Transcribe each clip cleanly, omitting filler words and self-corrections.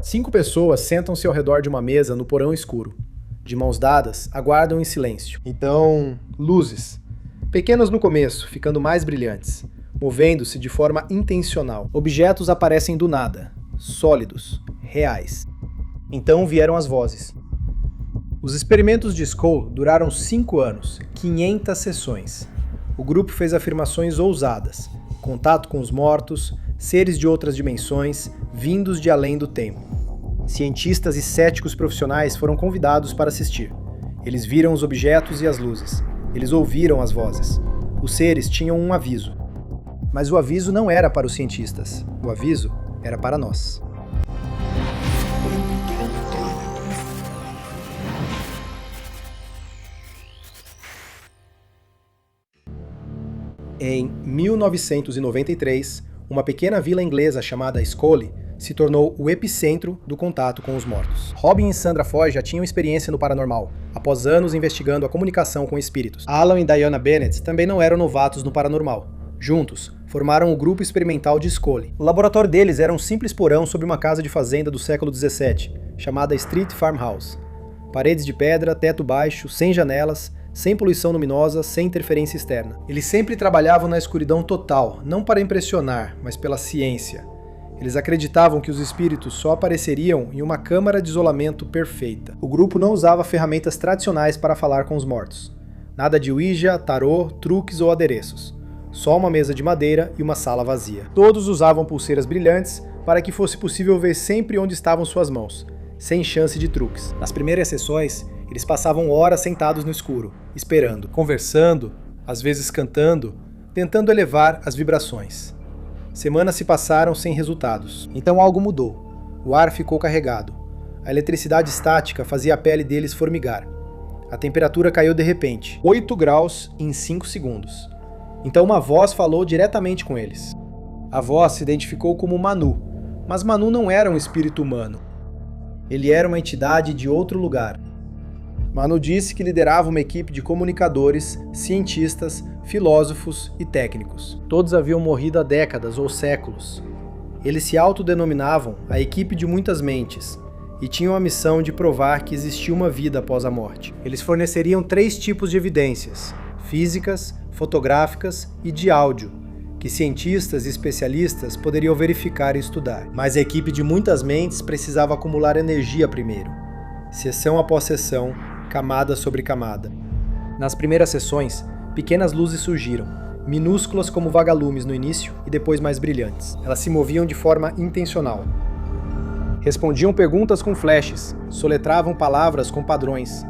5 pessoas sentam-se ao redor de uma mesa no porão escuro. De mãos dadas, aguardam em silêncio. Então, luzes. Pequenas no começo, ficando mais brilhantes, movendo-se de forma intencional. Objetos aparecem do nada, sólidos, reais. Então vieram as vozes. Os experimentos de Skoll duraram 5 anos, 500 sessões. O grupo fez afirmações ousadas, contato com os mortos, seres de outras dimensões, vindos de além do tempo. Cientistas e céticos profissionais foram convidados para assistir. Eles viram os objetos e as luzes. Eles ouviram as vozes. Os seres tinham um aviso. Mas o aviso não era para os cientistas. O aviso era para nós. Em 1993, uma pequena vila inglesa chamada Scully se tornou o epicentro do contato com os mortos. Robin e Sandra Foy já tinham experiência no paranormal, após anos investigando a comunicação com espíritos. Alan e Diana Bennett também não eram novatos no paranormal. Juntos, formaram o grupo experimental de Scully. O laboratório deles era um simples porão sobre uma casa de fazenda do século XVII, chamada Street Farmhouse. Paredes de pedra, teto baixo, sem janelas, sem poluição luminosa, sem interferência externa. Eles sempre trabalhavam na escuridão total, não para impressionar, mas pela ciência. Eles acreditavam que os espíritos só apareceriam em uma câmara de isolamento perfeita. O grupo não usava ferramentas tradicionais para falar com os mortos. Nada de Ouija, tarô, truques ou adereços. Só uma mesa de madeira e uma sala vazia. Todos usavam pulseiras brilhantes para que fosse possível ver sempre onde estavam suas mãos, sem chance de truques. Nas primeiras sessões, eles passavam horas sentados no escuro, esperando, conversando, às vezes cantando, tentando elevar as vibrações. Semanas se passaram sem resultados. Então algo mudou. O ar ficou carregado. A eletricidade estática fazia a pele deles formigar. A temperatura caiu de repente, 8 graus em 5 segundos. Então uma voz falou diretamente com eles. A voz se identificou como Manu, mas Manu não era um espírito humano. Ele era uma entidade de outro lugar. Manu disse que liderava uma equipe de comunicadores, cientistas, filósofos e técnicos. Todos haviam morrido há décadas ou séculos. Eles se autodenominavam a equipe de muitas mentes e tinham a missão de provar que existia uma vida após a morte. Eles forneceriam 3 tipos de evidências: físicas, fotográficas e de áudio, que cientistas e especialistas poderiam verificar e estudar. Mas a equipe de muitas mentes precisava acumular energia primeiro, sessão após sessão, camada sobre camada. Nas primeiras sessões, pequenas luzes surgiram, minúsculas como vagalumes no início e depois mais brilhantes. Elas se moviam de forma intencional. Respondiam perguntas com flashes, soletravam palavras com padrões.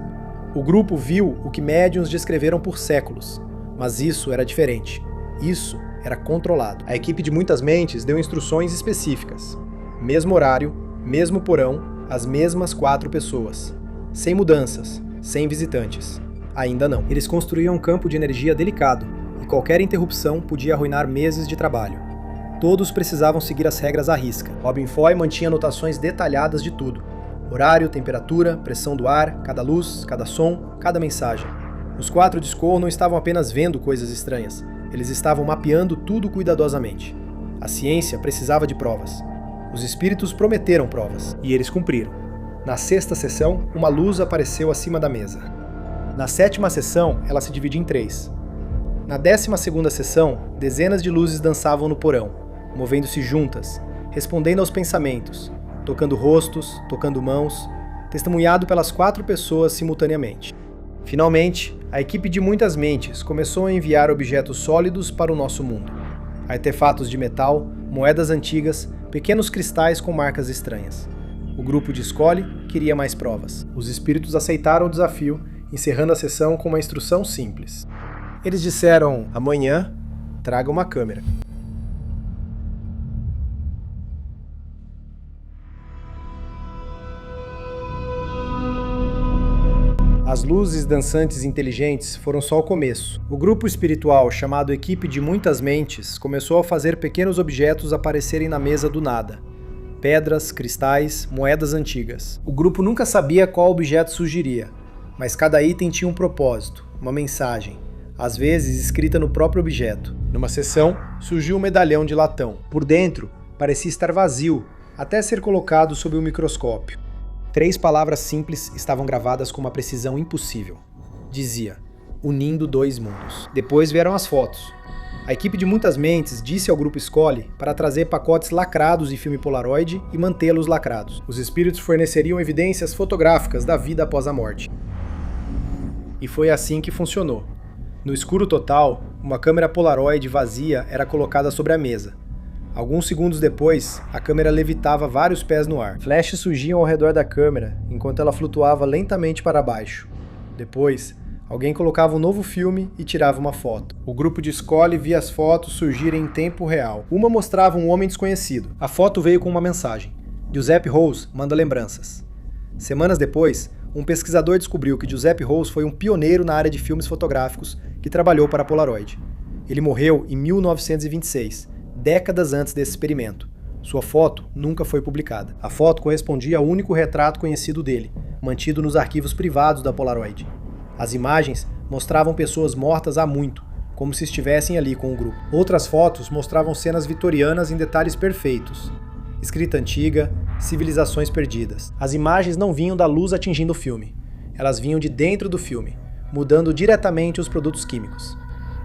O grupo viu o que médiuns descreveram por séculos, mas isso era diferente. Isso era controlado. A equipe de muitas mentes deu instruções específicas. Mesmo horário, mesmo porão, as mesmas 4 pessoas. Sem mudanças, sem visitantes. Ainda não. Eles construíam um campo de energia delicado, e qualquer interrupção podia arruinar meses de trabalho. Todos precisavam seguir as regras à risca. Robin Foy mantinha anotações detalhadas de tudo. Horário, temperatura, pressão do ar, cada luz, cada som, cada mensagem. Os 4 de Skoll não estavam apenas vendo coisas estranhas, eles estavam mapeando tudo cuidadosamente. A ciência precisava de provas. Os espíritos prometeram provas, e eles cumpriram. Na 6ª sessão, uma luz apareceu acima da mesa. Na 7ª sessão, ela se divide em 3. Na 12ª sessão, dezenas de luzes dançavam no porão, movendo-se juntas, respondendo aos pensamentos, tocando rostos, tocando mãos, testemunhado pelas 4 pessoas simultaneamente. Finalmente, a equipe de muitas mentes começou a enviar objetos sólidos para o nosso mundo. Artefatos de metal, moedas antigas, pequenos cristais com marcas estranhas. O grupo de Scully queria mais provas. Os espíritos aceitaram o desafio, encerrando a sessão com uma instrução simples. Eles disseram: amanhã, traga uma câmera. As luzes dançantes inteligentes foram só o começo. O grupo espiritual, chamado Equipe de Muitas Mentes, começou a fazer pequenos objetos aparecerem na mesa do nada. Pedras, cristais, moedas antigas. O grupo nunca sabia qual objeto surgiria, mas cada item tinha um propósito, uma mensagem, às vezes escrita no próprio objeto. Numa sessão, surgiu um medalhão de latão. Por dentro, parecia estar vazio, até ser colocado sob o microscópio. 3 palavras simples estavam gravadas com uma precisão impossível. Dizia, unindo 2 mundos. Depois vieram as fotos. A equipe de muitas mentes disse ao grupo Scully para trazer pacotes lacrados de filme Polaroid e mantê-los lacrados. Os espíritos forneceriam evidências fotográficas da vida após a morte. E foi assim que funcionou. No escuro total, uma câmera Polaroid vazia era colocada sobre a mesa. Alguns segundos depois, a câmera levitava vários pés no ar. Flashes surgiam ao redor da câmera, enquanto ela flutuava lentamente para baixo. Depois, alguém colocava um novo filme e tirava uma foto. O grupo de Scully via as fotos surgirem em tempo real. Uma mostrava um homem desconhecido. A foto veio com uma mensagem. Giuseppe Rose manda lembranças. Semanas depois, um pesquisador descobriu que Giuseppe Rose foi um pioneiro na área de filmes fotográficos que trabalhou para a Polaroid. Ele morreu em 1926, décadas antes desse experimento. Sua foto nunca foi publicada. A foto correspondia ao único retrato conhecido dele, mantido nos arquivos privados da Polaroid. As imagens mostravam pessoas mortas há muito, como se estivessem ali com o grupo. Outras fotos mostravam cenas vitorianas em detalhes perfeitos. Escrita antiga, civilizações perdidas. As imagens não vinham da luz atingindo o filme. Elas vinham de dentro do filme, mudando diretamente os produtos químicos.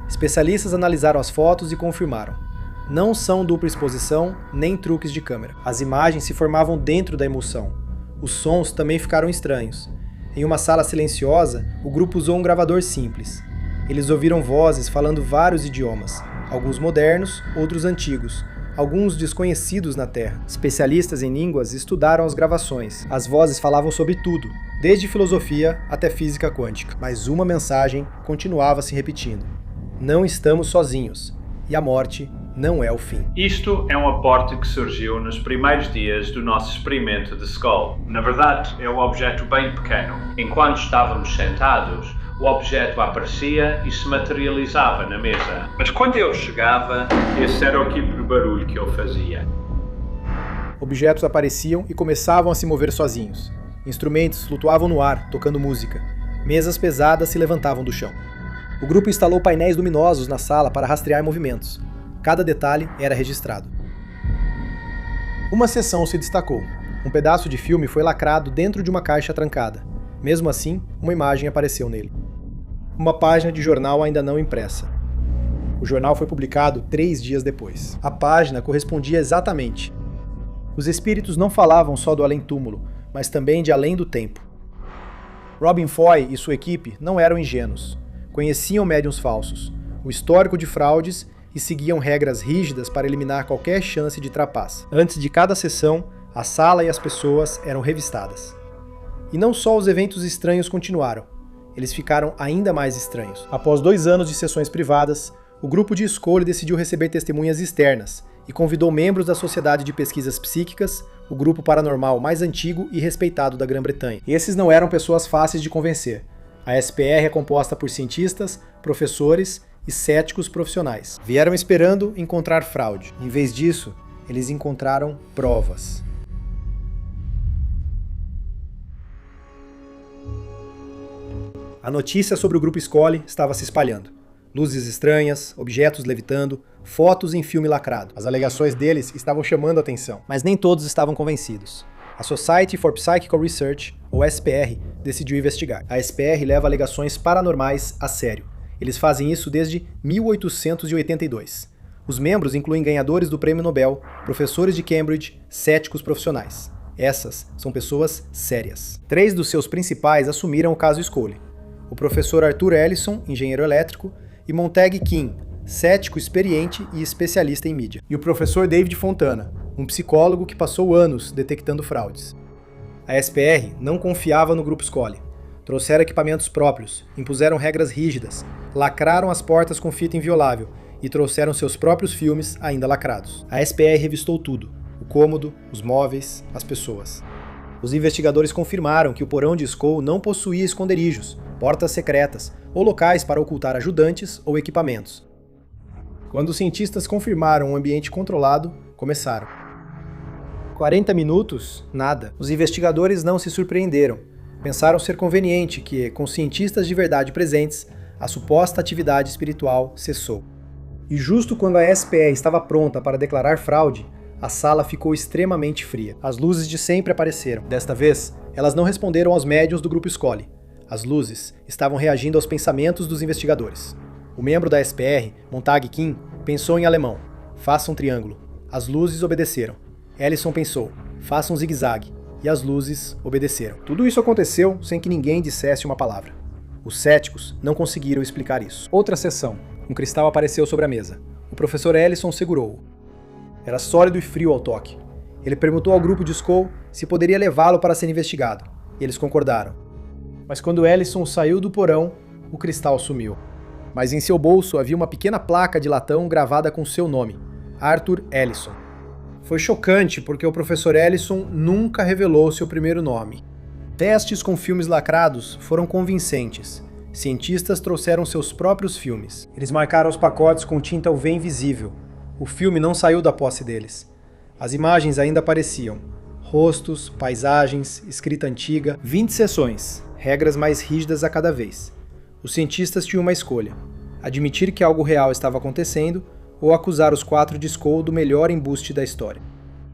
Especialistas analisaram as fotos e confirmaram. Não são dupla exposição, nem truques de câmera. As imagens se formavam dentro da emulsão. Os sons também ficaram estranhos. Em uma sala silenciosa, o grupo usou um gravador simples. Eles ouviram vozes falando vários idiomas, alguns modernos, outros antigos, alguns desconhecidos na Terra. Especialistas em línguas estudaram as gravações. As vozes falavam sobre tudo, desde filosofia até física quântica. Mas uma mensagem continuava se repetindo. Não estamos sozinhos, e a morte não é o fim. Isto é um aporte que surgiu nos primeiros dias do nosso experimento de Skull. Na verdade, é um objeto bem pequeno. Enquanto estávamos sentados, o objeto aparecia e se materializava na mesa. Mas quando eu chegava, esse era o tipo de barulho que eu fazia. Objetos apareciam e começavam a se mover sozinhos. Instrumentos flutuavam no ar, tocando música. Mesas pesadas se levantavam do chão. O grupo instalou painéis luminosos na sala para rastrear movimentos. Cada detalhe era registrado. Uma seção se destacou. Um pedaço de filme foi lacrado dentro de uma caixa trancada. Mesmo assim, uma imagem apareceu nele. Uma página de jornal ainda não impressa. O jornal foi publicado 3 dias depois. A página correspondia exatamente. Os espíritos não falavam só do além-túmulo, mas também de além do tempo. Robin Foy e sua equipe não eram ingênuos. Conheciam médiuns falsos, o histórico de fraudes e seguiam regras rígidas para eliminar qualquer chance de trapaça. Antes de cada sessão, a sala e as pessoas eram revistadas. E não só os eventos estranhos continuaram, eles ficaram ainda mais estranhos. Após 2 anos de sessões privadas, o grupo de Scully decidiu receber testemunhas externas e convidou membros da Sociedade de Pesquisas Psíquicas, o grupo paranormal mais antigo e respeitado da Grã-Bretanha. Esses não eram pessoas fáceis de convencer. A SPR é composta por cientistas, professores e céticos profissionais. Vieram esperando encontrar fraude. Em vez disso, eles encontraram provas. A notícia sobre o grupo Scully estava se espalhando. Luzes estranhas, objetos levitando, fotos em filme lacrado. As alegações deles estavam chamando a atenção, mas nem todos estavam convencidos. A Society for Psychical Research, ou SPR, decidiu investigar. A SPR leva alegações paranormais a sério. Eles fazem isso desde 1882. Os membros incluem ganhadores do Prêmio Nobel, professores de Cambridge, céticos profissionais. Essas são pessoas sérias. 3 dos seus principais assumiram o caso Scully. O professor Arthur Ellison, engenheiro elétrico, e Montague King, cético experiente e especialista em mídia. E o professor David Fontana, um psicólogo que passou anos detectando fraudes. A SPR não confiava no grupo Scully. Trouxeram equipamentos próprios, impuseram regras rígidas, lacraram as portas com fita inviolável e trouxeram seus próprios filmes ainda lacrados. A SPR revistou tudo: o cômodo, os móveis, as pessoas. Os investigadores confirmaram que o porão de Skull não possuía esconderijos, portas secretas ou locais para ocultar ajudantes ou equipamentos. Quando os cientistas confirmaram um ambiente controlado, começaram. 40 minutos? Nada. Os investigadores não se surpreenderam. Pensaram ser conveniente que, com cientistas de verdade presentes, a suposta atividade espiritual cessou. E justo quando a SPR estava pronta para declarar fraude, a sala ficou extremamente fria. As luzes de sempre apareceram. Desta vez, elas não responderam aos médiuns do grupo Scully. As luzes estavam reagindo aos pensamentos dos investigadores. O membro da SPR, Montag Kim, pensou em alemão. Faça um triângulo. As luzes obedeceram. Ellison pensou. Faça um zigue-zague. E as luzes obedeceram. Tudo isso aconteceu sem que ninguém dissesse uma palavra. Os céticos não conseguiram explicar isso. Outra sessão. Um cristal apareceu sobre a mesa. O professor Ellison segurou-o. Era sólido e frio ao toque. Ele perguntou ao grupo de Skull se poderia levá-lo para ser investigado. E eles concordaram. Mas quando Ellison saiu do porão, o cristal sumiu. Mas em seu bolso havia uma pequena placa de latão gravada com seu nome, Arthur Ellison. Foi chocante porque o professor Ellison nunca revelou seu primeiro nome. Testes com filmes lacrados foram convincentes. Cientistas trouxeram seus próprios filmes. Eles marcaram os pacotes com tinta UV invisível. O filme não saiu da posse deles. As imagens ainda apareciam. Rostos, paisagens, escrita antiga. 20 sessões, regras mais rígidas a cada vez. Os cientistas tinham uma escolha: admitir que algo real estava acontecendo ou acusar os 4 de Skull do melhor embuste da história.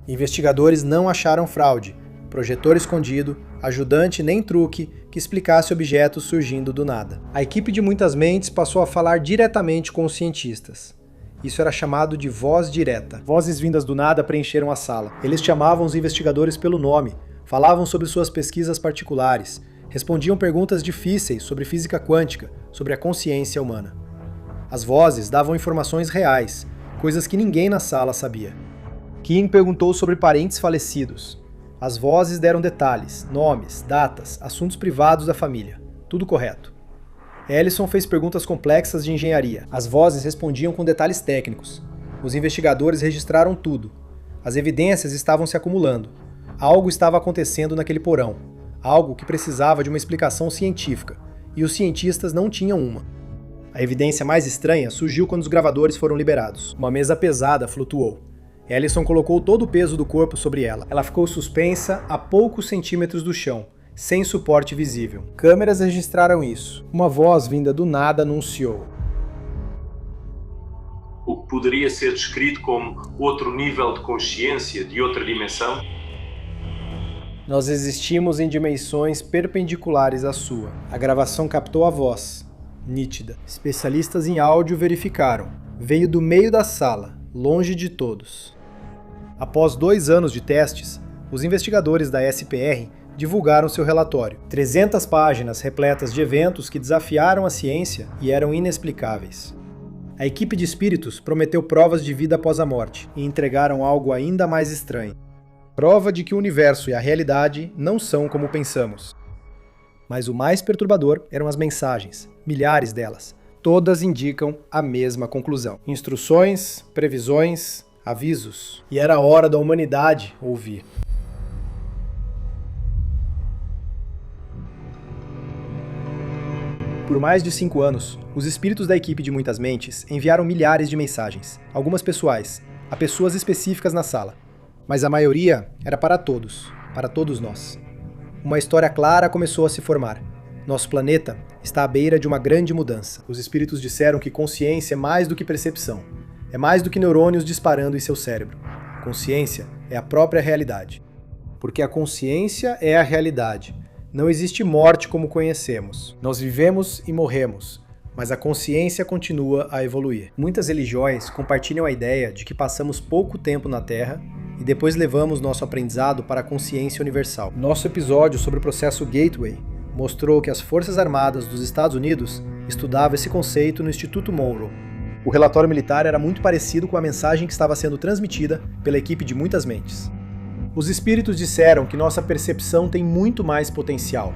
Investigadores não acharam fraude, projetor escondido, ajudante nem truque que explicasse objetos surgindo do nada. A equipe de Muitas Mentes passou a falar diretamente com os cientistas. Isso era chamado de voz direta. Vozes vindas do nada preencheram a sala. Eles chamavam os investigadores pelo nome, falavam sobre suas pesquisas particulares, respondiam perguntas difíceis sobre física quântica, sobre a consciência humana. As vozes davam informações reais, coisas que ninguém na sala sabia. Kim perguntou sobre parentes falecidos. As vozes deram detalhes, nomes, datas, assuntos privados da família. Tudo correto. Ellison fez perguntas complexas de engenharia. As vozes respondiam com detalhes técnicos. Os investigadores registraram tudo. As evidências estavam se acumulando. Algo estava acontecendo naquele porão. Algo que precisava de uma explicação científica. E os cientistas não tinham uma. A evidência mais estranha surgiu quando os gravadores foram liberados. Uma mesa pesada flutuou. Ellison colocou todo o peso do corpo sobre ela. Ela ficou suspensa a poucos centímetros do chão, sem suporte visível. Câmeras registraram isso. Uma voz vinda do nada anunciou: o que poderia ser descrito como outro nível de consciência, de outra dimensão. Nós existimos em dimensões perpendiculares à sua. A gravação captou a voz, nítida. Especialistas em áudio verificaram. Veio do meio da sala, longe de todos. Após 2 anos de testes, os investigadores da SPR divulgaram seu relatório. 300 páginas repletas de eventos que desafiaram a ciência e eram inexplicáveis. A equipe de espíritos prometeu provas de vida após a morte e entregaram algo ainda mais estranho. Prova de que o universo e a realidade não são como pensamos. Mas o mais perturbador eram as mensagens, milhares delas. Todas indicam a mesma conclusão. Instruções, previsões, avisos. E era a hora da humanidade ouvir. Por mais de 5 anos, os espíritos da equipe de Muitas Mentes enviaram milhares de mensagens, algumas pessoais, a pessoas específicas na sala. Mas a maioria era para todos nós. Uma história clara começou a se formar. Nosso planeta está à beira de uma grande mudança. Os espíritos disseram que consciência é mais do que percepção. É mais do que neurônios disparando em seu cérebro. Consciência é a própria realidade. Porque a consciência é a realidade. Não existe morte como conhecemos. Nós vivemos e morremos, mas a consciência continua a evoluir. Muitas religiões compartilham a ideia de que passamos pouco tempo na Terra e depois levamos nosso aprendizado para a consciência universal. Nosso episódio sobre o processo Gateway mostrou que as Forças Armadas dos Estados Unidos estudavam esse conceito no Instituto Monroe. O relatório militar era muito parecido com a mensagem que estava sendo transmitida pela equipe de Muitas Mentes. Os espíritos disseram que nossa percepção tem muito mais potencial.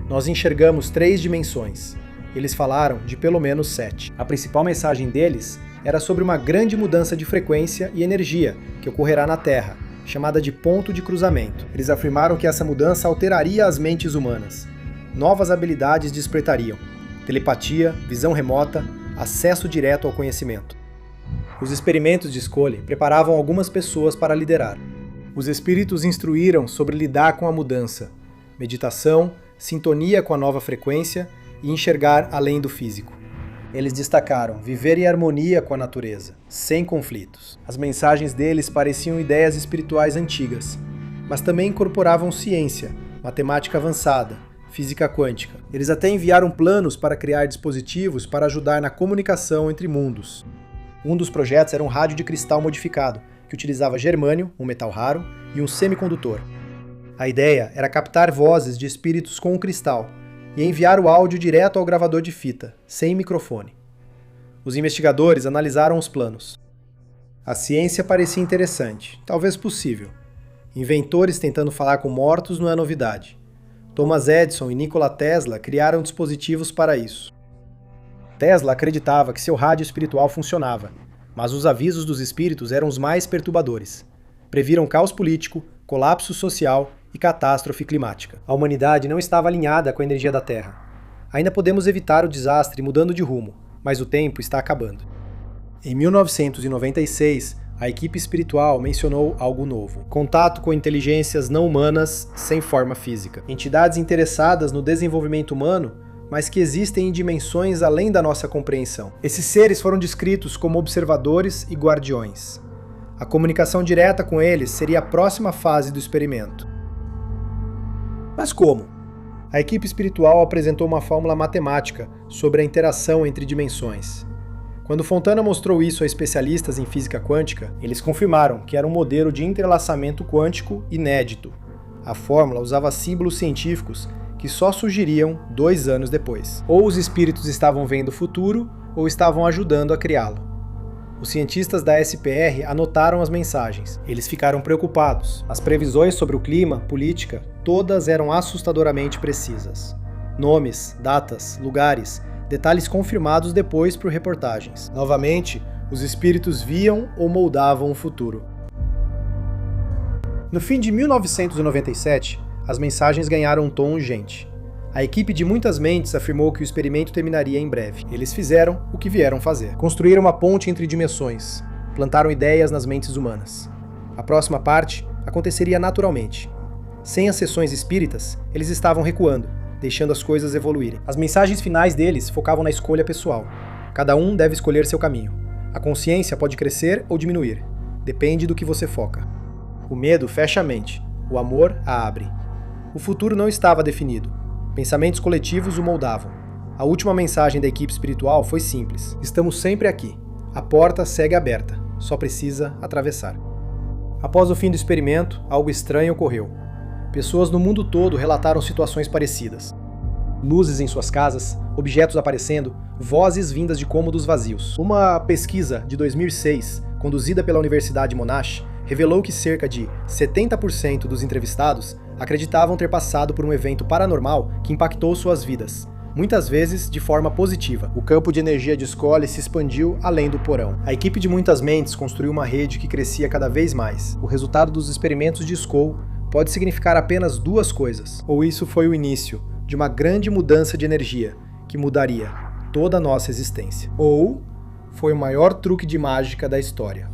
Nós enxergamos 3 dimensões. Eles falaram de pelo menos 7. A principal mensagem deles era sobre uma grande mudança de frequência e energia que ocorrerá na Terra, chamada de ponto de cruzamento. Eles afirmaram que essa mudança alteraria as mentes humanas. Novas habilidades despertariam: telepatia, visão remota, acesso direto ao conhecimento. Os experimentos de Scully preparavam algumas pessoas para liderar. Os espíritos instruíram sobre lidar com a mudança, meditação, sintonia com a nova frequência e enxergar além do físico. Eles destacaram viver em harmonia com a natureza, sem conflitos. As mensagens deles pareciam ideias espirituais antigas, mas também incorporavam ciência, matemática avançada, física quântica. Eles até enviaram planos para criar dispositivos para ajudar na comunicação entre mundos. Um dos projetos era um rádio de cristal modificado, que utilizava germânio, um metal raro, e um semicondutor. A ideia era captar vozes de espíritos com o cristal e enviar o áudio direto ao gravador de fita, sem microfone. Os investigadores analisaram os planos. A ciência parecia interessante, talvez possível. Inventores tentando falar com mortos não é novidade. Thomas Edison e Nikola Tesla criaram dispositivos para isso. Tesla acreditava que seu rádio espiritual funcionava, mas os avisos dos espíritos eram os mais perturbadores. Previram caos político, colapso social e catástrofe climática. A humanidade não estava alinhada com a energia da Terra. Ainda podemos evitar o desastre mudando de rumo, mas o tempo está acabando. Em 1996, a equipe espiritual mencionou algo novo: contato com inteligências não humanas sem forma física. Entidades interessadas no desenvolvimento humano, mas que existem em dimensões além da nossa compreensão. Esses seres foram descritos como observadores e guardiões. A comunicação direta com eles seria a próxima fase do experimento. Mas como? A equipe espiritual apresentou uma fórmula matemática sobre a interação entre dimensões. Quando Fontana mostrou isso a especialistas em física quântica, eles confirmaram que era um modelo de entrelaçamento quântico inédito. A fórmula usava símbolos científicos que só surgiriam 2 anos depois. Ou os espíritos estavam vendo o futuro, ou estavam ajudando a criá-lo. Os cientistas da SPR anotaram as mensagens. Eles ficaram preocupados. As previsões sobre o clima, política, todas eram assustadoramente precisas. Nomes, datas, lugares, detalhes confirmados depois por reportagens. Novamente, os espíritos viam ou moldavam o futuro. No fim de 1997, as mensagens ganharam um tom urgente. A equipe de muitas mentes afirmou que o experimento terminaria em breve. Eles fizeram o que vieram fazer. Construíram uma ponte entre dimensões. Plantaram ideias nas mentes humanas. A próxima parte aconteceria naturalmente. Sem as sessões espíritas, eles estavam recuando, deixando as coisas evoluírem. As mensagens finais deles focavam na escolha pessoal. Cada um deve escolher seu caminho. A consciência pode crescer ou diminuir. Depende do que você foca. O medo fecha a mente. O amor a abre. O futuro não estava definido. Pensamentos coletivos o moldavam. A última mensagem da equipe espiritual foi simples: estamos sempre aqui. A porta segue aberta, só precisa atravessar. Após o fim do experimento, algo estranho ocorreu. Pessoas no mundo todo relataram situações parecidas. Luzes em suas casas, objetos aparecendo, vozes vindas de cômodos vazios. Uma pesquisa de 2006, conduzida pela Universidade Monash, revelou que cerca de 70% dos entrevistados acreditavam ter passado por um evento paranormal que impactou suas vidas, muitas vezes de forma positiva. O campo de energia de Scully se expandiu além do porão. A equipe de muitas mentes construiu uma rede que crescia cada vez mais. O resultado dos experimentos de Scully pode significar apenas 2 coisas. Ou isso foi o início de uma grande mudança de energia que mudaria toda a nossa existência. Ou foi o maior truque de mágica da história.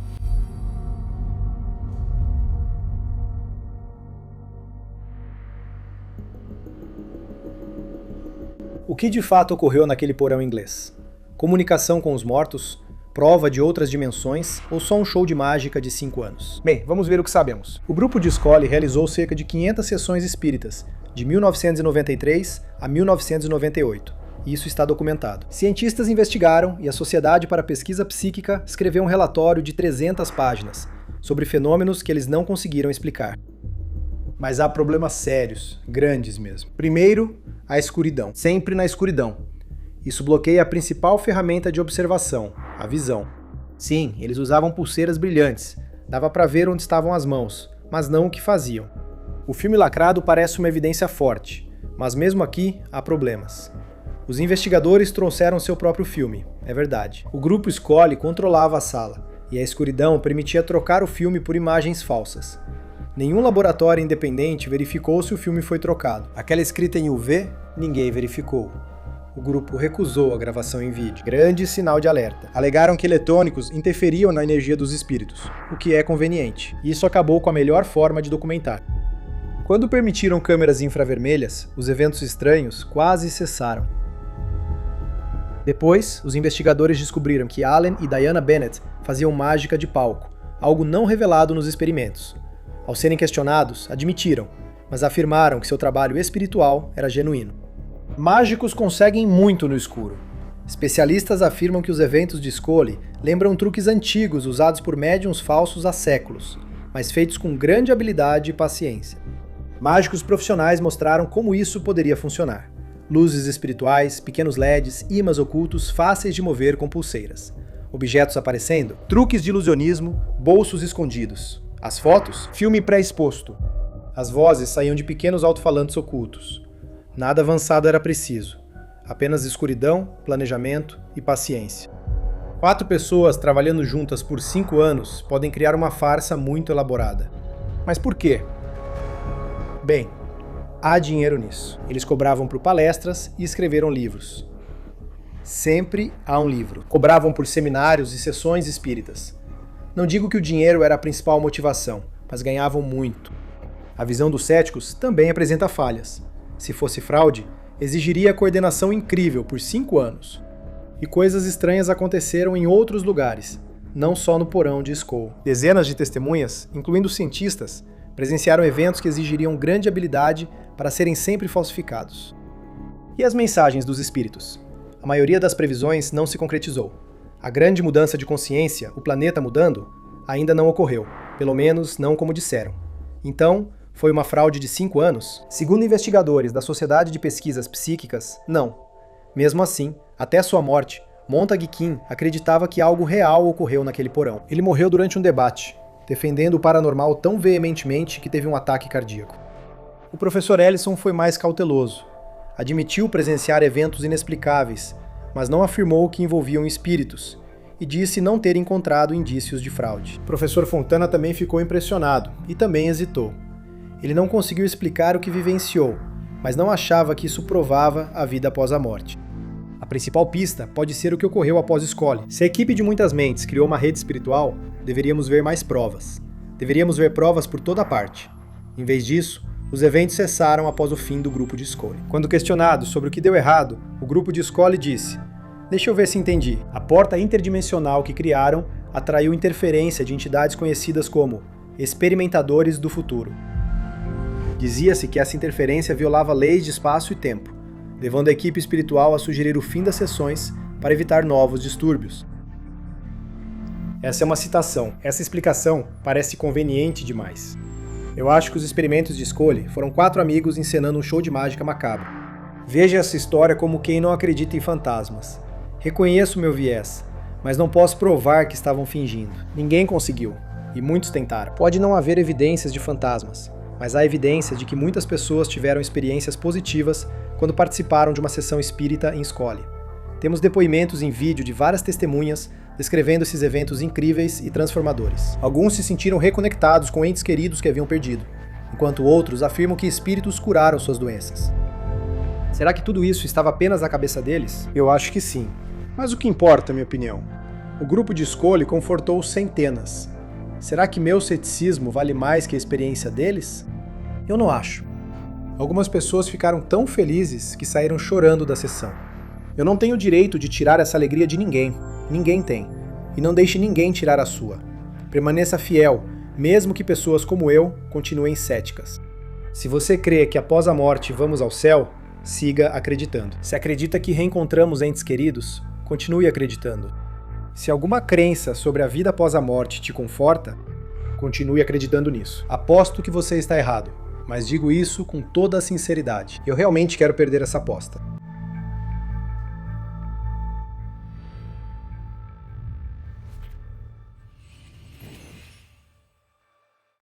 O que de fato ocorreu naquele porão inglês? Comunicação com os mortos? Prova de outras dimensões? Ou só um show de mágica de 5 anos? Bem, vamos ver o que sabemos. O grupo de Scully realizou cerca de 500 sessões espíritas, de 1993 a 1998. E isso está documentado. Cientistas investigaram e a Sociedade para a Pesquisa Psíquica escreveu um relatório de 300 páginas sobre fenômenos que eles não conseguiram explicar. Mas há problemas sérios, grandes mesmo. Primeiro, a escuridão. Sempre na escuridão. Isso bloqueia a principal ferramenta de observação, a visão. Sim, eles usavam pulseiras brilhantes. Dava para ver onde estavam as mãos, mas não o que faziam. O filme lacrado parece uma evidência forte, mas mesmo aqui há problemas. Os investigadores trouxeram seu próprio filme, é verdade. O grupo Scully controlava a sala, e a escuridão permitia trocar o filme por imagens falsas. Nenhum laboratório independente verificou se o filme foi trocado. Aquela escrita em UV, ninguém verificou. O grupo recusou a gravação em vídeo. Grande sinal de alerta. Alegaram que eletrônicos interferiam na energia dos espíritos, o que é conveniente. E isso acabou com a melhor forma de documentar. Quando permitiram câmeras infravermelhas, os eventos estranhos quase cessaram. Depois, os investigadores descobriram que Allen e Diana Bennett faziam mágica de palco, algo não revelado nos experimentos. Ao serem questionados, admitiram, mas afirmaram que seu trabalho espiritual era genuíno. Mágicos conseguem muito no escuro. Especialistas afirmam que os eventos de Scully lembram truques antigos usados por médiuns falsos há séculos, mas feitos com grande habilidade e paciência. Mágicos profissionais mostraram como isso poderia funcionar. Luzes espirituais, pequenos LEDs, ímãs ocultos fáceis de mover com pulseiras. Objetos aparecendo, truques de ilusionismo, bolsos escondidos. As fotos, filme pré-exposto. As vozes saíam de pequenos alto-falantes ocultos. Nada avançado era preciso. Apenas escuridão, planejamento e paciência. 4 pessoas trabalhando juntas por 5 anos podem criar uma farsa muito elaborada. Mas por quê? Bem, há dinheiro nisso. Eles cobravam por palestras e escreveram livros. Sempre há um livro. Cobravam por seminários e sessões espíritas. Não digo que o dinheiro era a principal motivação, mas ganhavam muito. A visão dos céticos também apresenta falhas. Se fosse fraude, exigiria coordenação incrível por 5 anos. E coisas estranhas aconteceram em outros lugares, não só no porão de Skull. Dezenas de testemunhas, incluindo cientistas, presenciaram eventos que exigiriam grande habilidade para serem sempre falsificados. E as mensagens dos espíritos? A maioria das previsões não se concretizou. A grande mudança de consciência, o planeta mudando, ainda não ocorreu, pelo menos não como disseram. Então, foi uma fraude de 5 anos? Segundo investigadores da Sociedade de Pesquisas Psíquicas, não. Mesmo assim, até sua morte, Montague King acreditava que algo real ocorreu naquele porão. Ele morreu durante um debate, defendendo o paranormal tão veementemente que teve um ataque cardíaco. O professor Ellison foi mais cauteloso. Admitiu presenciar eventos inexplicáveis, mas não afirmou que envolviam espíritos, e disse não ter encontrado indícios de fraude. O professor Fontana também ficou impressionado, e também hesitou. Ele não conseguiu explicar o que vivenciou, mas não achava que isso provava a vida após a morte. A principal pista pode ser o que ocorreu após Scully. Se a equipe de muitas mentes criou uma rede espiritual, deveríamos ver mais provas. Deveríamos ver provas por toda parte. Em vez disso, os eventos cessaram após o fim do grupo de Scully. Quando questionado sobre o que deu errado, o grupo de Scully disse: "Deixa eu ver se entendi. A porta interdimensional que criaram atraiu interferência de entidades conhecidas como experimentadores do futuro. Dizia-se que essa interferência violava leis de espaço e tempo, levando a equipe espiritual a sugerir o fim das sessões para evitar novos distúrbios." Essa é uma citação. Essa explicação parece conveniente demais. Eu acho que os experimentos de Scully foram 4 amigos encenando um show de mágica macabro. Veja essa história como quem não acredita em fantasmas. Reconheço meu viés, mas não posso provar que estavam fingindo. Ninguém conseguiu, e muitos tentaram. Pode não haver evidências de fantasmas, mas há evidência de que muitas pessoas tiveram experiências positivas quando participaram de uma sessão espírita em Scully. Temos depoimentos em vídeo de várias testemunhas descrevendo esses eventos incríveis e transformadores. Alguns se sentiram reconectados com entes queridos que haviam perdido, enquanto outros afirmam que espíritos curaram suas doenças. Será que tudo isso estava apenas na cabeça deles? Eu acho que sim. Mas o que importa, minha opinião? O grupo de Scully confortou centenas. Será que meu ceticismo vale mais que a experiência deles? Eu não acho. Algumas pessoas ficaram tão felizes que saíram chorando da sessão. Eu não tenho o direito de tirar essa alegria de ninguém. Ninguém tem. E não deixe ninguém tirar a sua. Permaneça fiel, mesmo que pessoas como eu continuem céticas. Se você crê que após a morte vamos ao céu, siga acreditando. Se acredita que reencontramos entes queridos, continue acreditando. Se alguma crença sobre a vida após a morte te conforta, continue acreditando nisso. Aposto que você está errado, mas digo isso com toda a sinceridade. Eu realmente quero perder essa aposta.